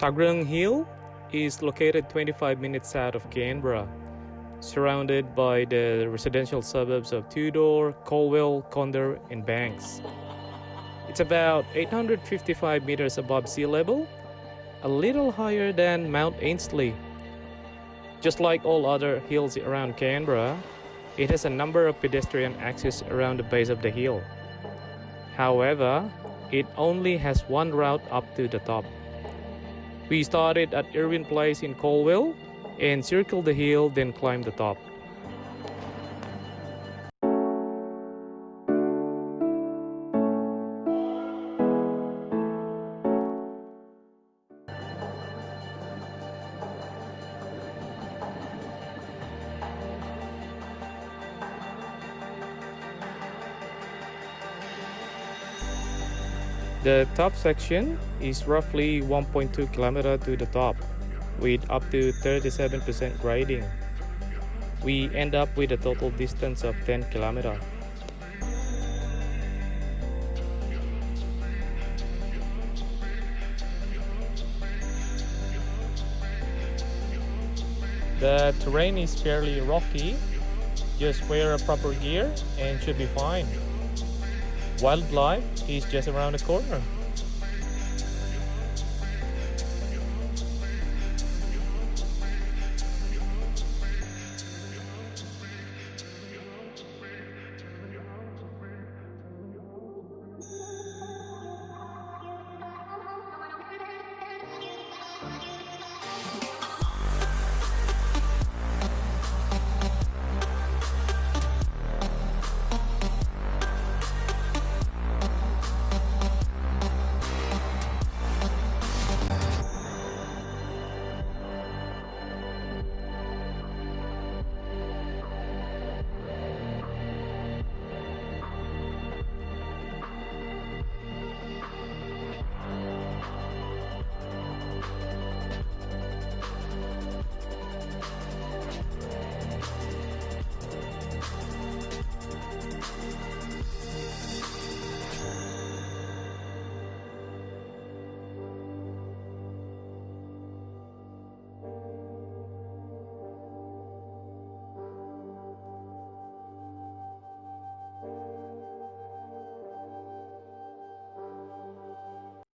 Tuggeranong Hill is located 25 minutes south of Canberra, surrounded by the residential suburbs of Tudor, Colwell, Conder and Banks. It's about 855 meters above sea level, a little higher than Mount Ainslie. Just like all other hills around Canberra, it has a number of pedestrian access around the base of the hill. However, it only has one route up to the top. We started at Irwin Place in Colwell and circled the hill, then climbed the top. The top section is roughly 1.2 km to the top, with up to 37% grading. We end up with a total distance of 10 km. The terrain is fairly rocky. Just wear a proper gear and should be fine. Wildlife is just around the corner.